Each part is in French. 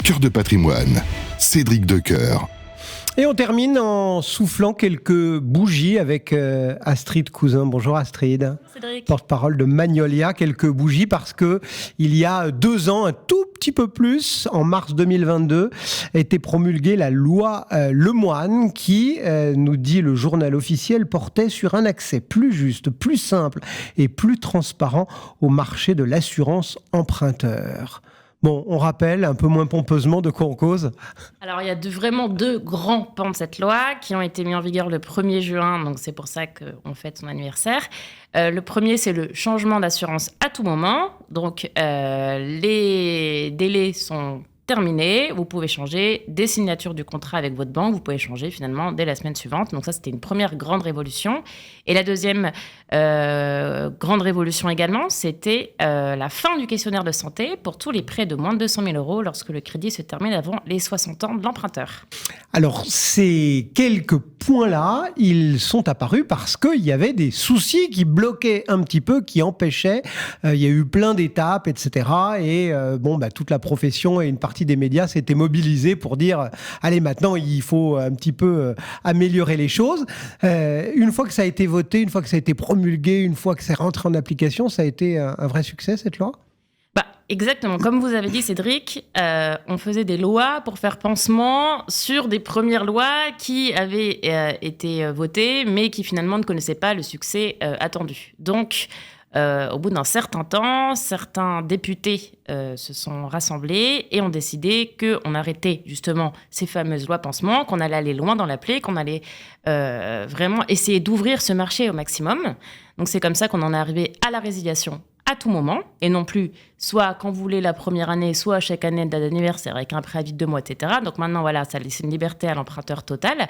Cœur de patrimoine, Cédric Decoeur. Et on termine en soufflant quelques bougies avec Astrid Cousin. Bonjour Astrid. Cédric. Porte-parole de Magnolia. Quelques bougies parce que il y a 2 ans, un tout petit peu plus, en mars 2022, a été promulguée la loi Lemoine qui, nous dit le journal officiel, portait sur un accès plus juste, plus simple et plus transparent au marché de l'assurance emprunteur. Bon, on rappelle un peu moins pompeusement de quoi on cause. Alors, il y a vraiment 2 grands pans de cette loi qui ont été mis en vigueur le 1er juin, donc c'est pour ça qu'on fête son anniversaire. Le premier, c'est le changement d'assurance à tout moment. Donc, les délais sont terminés. Vous pouvez changer des signatures du contrat avec votre banque. Vous pouvez changer finalement dès la semaine suivante. Donc ça, c'était une première grande révolution. Et la deuxième grande révolution également, c'était la fin du questionnaire de santé pour tous les prêts de moins de 200 000 euros lorsque le crédit se termine avant les 60 ans de l'emprunteur. Alors, ces quelques points-là, ils sont apparus parce qu'il y avait des soucis qui bloquaient un petit peu, qui empêchaient. Il y a eu plein d'étapes, etc. Et toute la profession et une partie des médias s'étaient mobilisés pour dire allez, maintenant, il faut un petit peu améliorer les choses. Une fois que ça a été voté, une fois que ça a été promulgué, une fois que c'est rentré en application, ça a été un vrai succès, cette loi ? Exactement. Comme vous avez dit, Cédric, on faisait des lois pour faire pansement sur des premières lois qui avaient été votées, mais qui finalement ne connaissaient pas le succès attendu. Donc, au bout d'un certain temps, certains députés se sont rassemblés et ont décidé qu'on arrêtait justement ces fameuses lois pansement, qu'on allait aller loin dans la plaie, qu'on allait vraiment essayer d'ouvrir ce marché au maximum. Donc, c'est comme ça qu'on en est arrivé à la résiliation à tout moment, et non plus soit quand vous voulez la première année, soit chaque année de date d'anniversaire avec un préavis de 2 mois, etc. Donc maintenant, voilà, ça laisse une liberté à l'emprunteur total.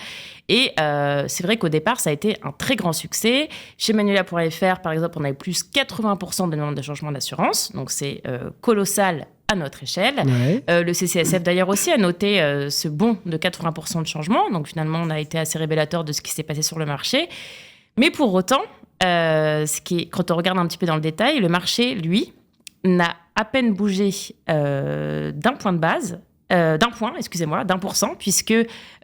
Et c'est vrai qu'au départ, ça a été un très grand succès. Chez Magnolia.fr, par exemple, on a eu plus 80% de demandes de changement d'assurance. Donc c'est colossal à notre échelle. Ouais. Le CCSF, d'ailleurs, aussi a noté ce bond de 80% de changement. Donc finalement, on a été assez révélateur de ce qui s'est passé sur le marché. Mais pour autant, quand on regarde un petit peu dans le détail, le marché, lui, n'a à peine bougé d'un point, puisque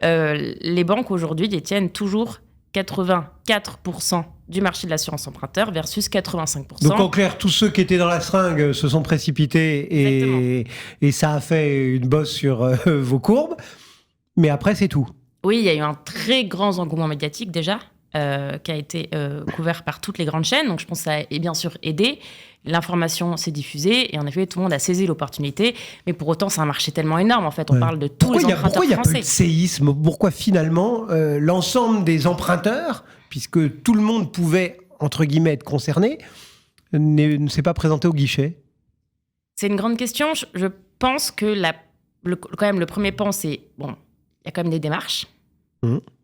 les banques aujourd'hui détiennent toujours 84% du marché de l'assurance emprunteur versus 85%. Donc en clair, tous ceux qui étaient dans la seringue se sont précipités et ça a fait une bosse sur vos courbes. Mais après, c'est tout. Oui, il y a eu un très grand engouement médiatique déjà. Qui a été couvert par toutes les grandes chaînes. Donc, je pense que ça a bien sûr aidé. L'information s'est diffusée et en effet, tout le monde a saisi l'opportunité. Mais pour autant, c'est un marché tellement énorme. En fait, on parle de tous les emprunteurs français. Pourquoi il n'y a plus de séisme ? Pourquoi finalement, l'ensemble des emprunteurs, puisque tout le monde pouvait, entre guillemets, être concerné, ne s'est pas présenté au guichet ? C'est une grande question. Je pense que quand même, le premier pan, c'est, il y a quand même des démarches.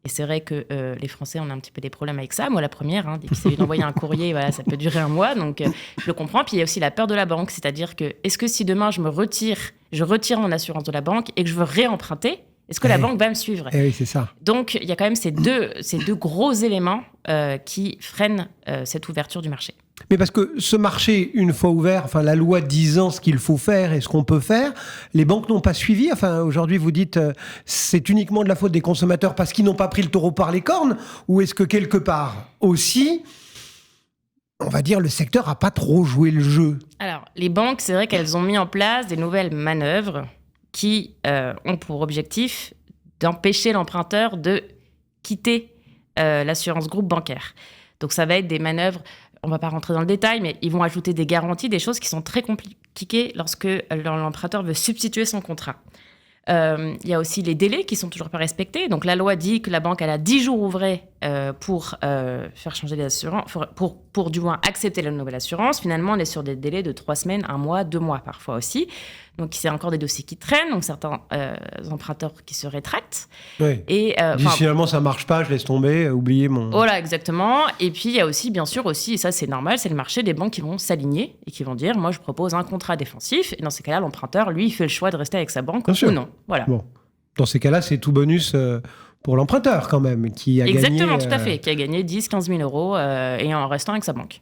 Et c'est vrai que les Français, on a un petit peu des problèmes avec ça. Moi, la première, il s'agit d'envoyer un courrier, voilà, ça peut durer 1 mois, donc je le comprends. Puis il y a aussi la peur de la banque, c'est-à-dire que est-ce que si demain je retire mon assurance de la banque et que je veux réemprunter, est-ce que la banque va me suivre ? Oui, c'est ça. Donc il y a quand même ces deux gros éléments qui freinent cette ouverture du marché. Mais parce que ce marché, une fois ouvert, la loi disant ce qu'il faut faire et ce qu'on peut faire, les banques n'ont pas suivi. Aujourd'hui, vous dites c'est uniquement de la faute des consommateurs parce qu'ils n'ont pas pris le taureau par les cornes, ou est-ce que quelque part aussi, on va dire, le secteur n'a pas trop joué le jeu ? Alors, les banques, c'est vrai qu'elles ont mis en place des nouvelles manœuvres qui ont pour objectif d'empêcher l'emprunteur de quitter l'assurance groupe bancaire. Donc, ça va être des manœuvres. On ne va pas rentrer dans le détail, mais ils vont ajouter des garanties, des choses qui sont très compliquées lorsque l'emprunteur veut substituer son contrat. Il y a aussi les délais qui ne sont toujours pas respectés. Donc, la loi dit que la banque elle a 10 jours ouvrés pour faire changer l'assurance, pour du moins accepter la nouvelle assurance. Finalement, on est sur des délais de 3 semaines, 1 mois, 2 mois parfois aussi. Donc, c'est encore des dossiers qui traînent. Donc, certains emprunteurs qui se rétractent. Oui. Et finalement, ça ne marche pas, je laisse tomber, oubliez mon... Voilà, exactement. Et puis, il y a aussi, bien sûr, et ça, c'est normal, c'est le marché des banques qui vont s'aligner et qui vont dire, moi, je propose un contrat défensif. Et dans ces cas-là, l'emprunteur, lui, il fait le choix de rester avec sa banque ou non. Voilà. Bon. Dans ces cas-là, c'est tout bonus pour l'emprunteur, quand même, qui a Exactement, gagné... tout à fait, qui a gagné 10 000, 15 000 euros et en restant avec sa banque.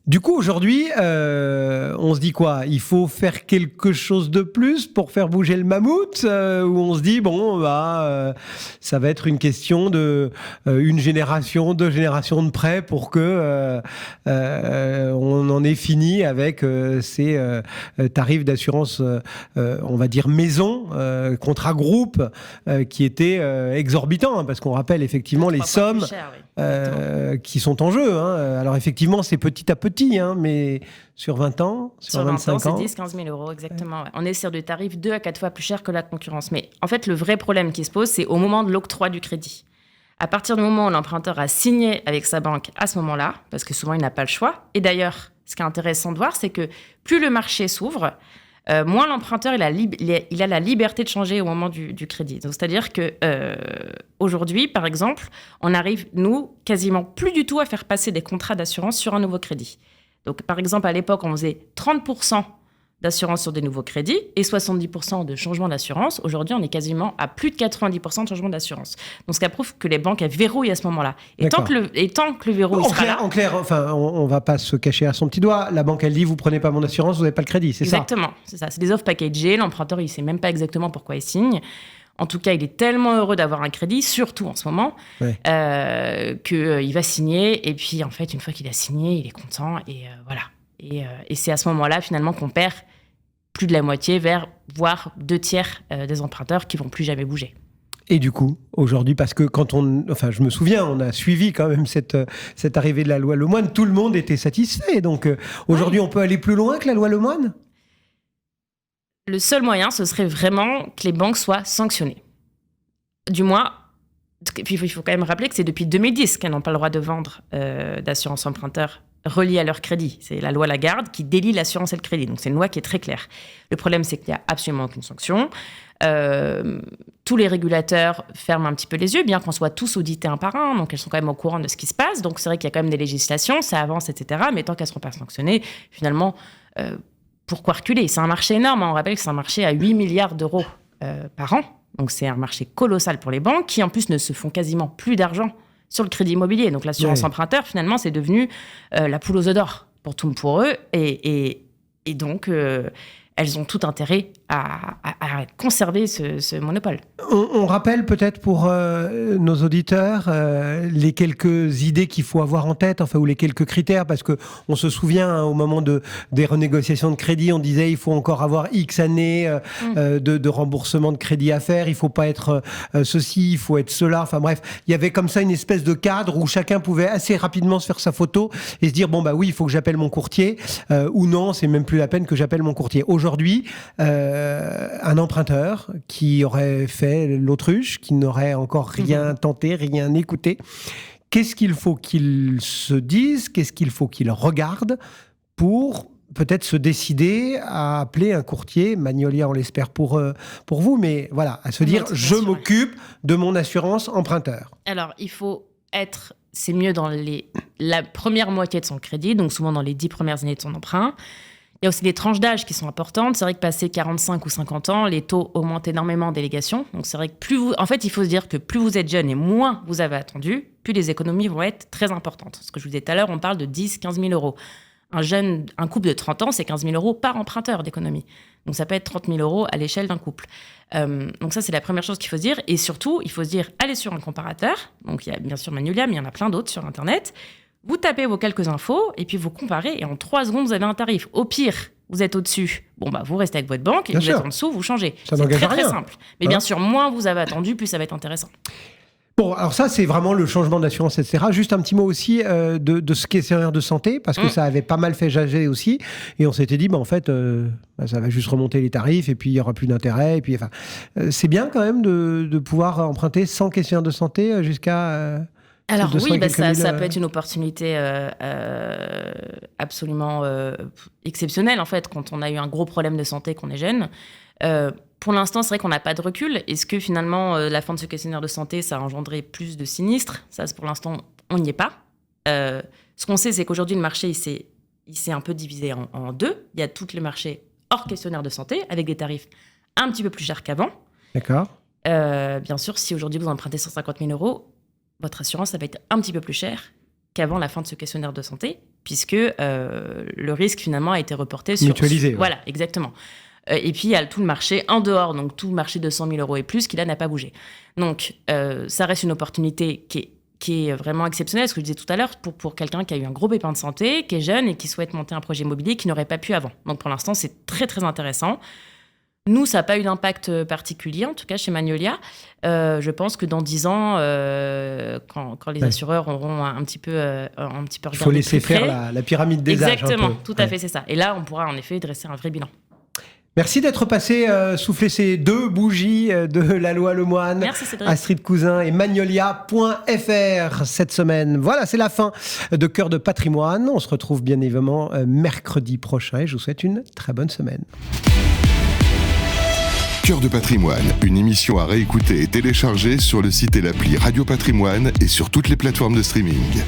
Du coup, aujourd'hui, on se dit quoi ? Il faut faire quelque chose de plus pour faire bouger le mammouth, ou on se dit, ça va être une question de une génération, 2 générations de près pour que on en ait fini avec ces tarifs d'assurance, on va dire maison, contrat groupe, qui étaient exorbitants, hein, parce qu'on rappelle effectivement les sommes qui sont en jeu. Hein. Alors effectivement, c'est petit à petit, hein, mais sur 20 ans, sur 25 ans... c'est 10-15 000 euros, exactement. Ouais. On est sur des tarifs 2 à 4 fois plus chers que la concurrence. Mais en fait, le vrai problème qui se pose, c'est au moment de l'octroi du crédit. À partir du moment où l'emprunteur a signé avec sa banque à ce moment-là, parce que souvent, il n'a pas le choix. Et d'ailleurs, ce qui est intéressant de voir, c'est que plus le marché s'ouvre, moins l'emprunteur il a la liberté de changer au moment du crédit. Donc, c'est-à-dire que aujourd'hui, par exemple, on arrive, nous, quasiment plus du tout à faire passer des contrats d'assurance sur un nouveau crédit. Donc, par exemple, à l'époque, on faisait 30% d'assurance sur des nouveaux crédits et 70% de changement d'assurance. Aujourd'hui, on est quasiment à plus de 90% de changement d'assurance. Donc, ce qui prouve que les banques, elles verrouillent à ce moment-là. Et tant que le verrou il sera là... En clair, enfin, on va pas se cacher à son petit doigt. La banque, elle dit, vous prenez pas mon assurance, vous n'avez pas le crédit, c'est Exactement, c'est ça. C'est des offres packagées. L'emprunteur, il sait même pas exactement pourquoi il signe. En tout cas, il est tellement heureux d'avoir un crédit, surtout en ce moment, qu'il va signer. Et puis, en fait, une fois qu'il a signé, il est content. Et voilà. Et c'est à ce moment-là, finalement, qu'on perd plus de la moitié, voire 2/3 des emprunteurs qui vont plus jamais bouger. Et du coup, aujourd'hui, parce que je me souviens, on a suivi quand même cette arrivée de la loi Lemoine, tout le monde était satisfait. Donc aujourd'hui, on peut aller plus loin que la loi Lemoine ? Le seul moyen, ce serait vraiment que les banques soient sanctionnées. Du moins, puis il faut quand même rappeler que c'est depuis 2010 qu'elles n'ont pas le droit de vendre d'assurance emprunteur reliée à leur crédit. C'est la loi Lagarde qui délie l'assurance et le crédit. Donc c'est une loi qui est très claire. Le problème, c'est qu'il n'y a absolument aucune sanction. Tous les régulateurs ferment un petit peu les yeux, bien qu'on soit tous audités un par un. Donc elles sont quand même au courant de ce qui se passe. Donc c'est vrai qu'il y a quand même des législations, ça avance, etc. Mais tant qu'elles ne seront pas sanctionnées, finalement... pourquoi reculer ? C'est un marché énorme. On rappelle que c'est un marché à 8 milliards d'euros par an. Donc, c'est un marché colossal pour les banques qui, en plus, ne se font quasiment plus d'argent sur le crédit immobilier. Donc, l'assurance emprunteur, finalement, c'est devenu la poule aux œufs d'or pour eux. Et donc, elles ont tout intérêt à conserver ce monopole. On rappelle peut-être pour nos auditeurs les quelques idées qu'il faut avoir en tête, enfin, ou les quelques critères, parce qu'on se souvient, hein, au moment des renégociations de crédit, on disait il faut encore avoir X années de remboursement de crédit à faire, il ne faut pas être ceci, il faut être cela, enfin bref, il y avait comme ça une espèce de cadre où chacun pouvait assez rapidement se faire sa photo et se dire bon bah oui, il faut que j'appelle mon courtier, ou non, c'est même plus la peine que j'appelle mon courtier. Aujourd'hui, un emprunteur qui aurait fait l'autruche, qui n'aurait encore rien tenté, rien écouté, qu'est-ce qu'il faut qu'il se dise, qu'est-ce qu'il faut qu'il regarde pour peut-être se décider à appeler un courtier, Magnolia on l'espère pour vous, mais voilà, à se dire je m'occupe de mon assurance emprunteur. Alors il faut être, c'est mieux dans la première moitié de son crédit, donc souvent dans les 10 premières années de son emprunt. Il y a aussi des tranches d'âge qui sont importantes. C'est vrai que passé 45 ou 50 ans, les taux augmentent énormément en délégation. Donc c'est vrai que en fait, il faut se dire que plus vous êtes jeune et moins vous avez attendu, plus les économies vont être très importantes. Ce que je vous disais tout à l'heure, on parle de 10-15 000 euros. Un couple de 30 ans, c'est 15 000 euros par emprunteur d'économie. Donc ça peut être 30 000 euros à l'échelle d'un couple. Donc ça, c'est la première chose qu'il faut se dire. Et surtout, il faut se dire, allez sur un comparateur. Donc il y a bien sûr Magnolia, mais il y en a plein d'autres sur Internet. Vous tapez vos quelques infos et puis vous comparez et en 3 secondes, vous avez un tarif. Au pire, vous êtes au-dessus. Bon, bah, vous restez avec votre banque et vous êtes en dessous, vous changez. Ça n'engage à rien. C'est très simple. Mais bien sûr, moins vous avez attendu, plus ça va être intéressant. Bon, alors ça, c'est vraiment le changement d'assurance, etc. Juste un petit mot aussi de ce questionnaire de santé, parce que ça avait pas mal fait jaser aussi. Et on s'était dit, en fait, ça va juste remonter les tarifs et puis il n'y aura plus d'intérêt. Et puis, enfin, c'est bien quand même de pouvoir emprunter sans questionnaire de santé jusqu'à... Alors oui, ça peut être une opportunité absolument exceptionnelle, en fait, quand on a eu un gros problème de santé, qu'on est jeune. Pour l'instant, c'est vrai qu'on n'a pas de recul. Est-ce que finalement, la fin de ce questionnaire de santé, ça a engendré plus de sinistres ? Ça, pour l'instant, on n'y est pas. Ce qu'on sait, c'est qu'aujourd'hui, le marché, il s'est un peu divisé en deux. Il y a tout le marché hors questionnaire de santé, avec des tarifs un petit peu plus chers qu'avant. D'accord. Bien sûr, si aujourd'hui, vous empruntez 150 000 euros, votre assurance, ça va être un petit peu plus cher qu'avant la fin de ce questionnaire de santé. puisque le risque finalement a été reporté sur... Mutualisé. Ouais. Voilà, exactement. Et puis il y a tout le marché en dehors, donc tout le marché de 100 000 euros et plus, qui là n'a pas bougé. Donc ça reste une opportunité qui est vraiment exceptionnelle, ce que je disais tout à l'heure, pour quelqu'un qui a eu un gros pépin de santé, qui est jeune et qui souhaite monter un projet immobilier qu'il n'aurait pas pu avant. Donc pour l'instant, c'est très très intéressant. Nous, ça n'a pas eu d'impact particulier, en tout cas chez Magnolia. Je pense que dans 10 ans, quand les assureurs auront un petit peu regardé. Il faut laisser faire la pyramide des âges. Exactement, tout à fait, c'est ça. Et là, on pourra en effet dresser un vrai bilan. Merci d'être passé souffler ces 2 bougies de la loi Lemoine. Merci Cédric. Astrid Cousin et Magnolia.fr cette semaine. Voilà, c'est la fin de Cœur de Patrimoine. On se retrouve bien évidemment mercredi prochain et je vous souhaite une très bonne semaine. Cœur de Patrimoine, une émission à réécouter et télécharger sur le site et l'appli Radio Patrimoine et sur toutes les plateformes de streaming.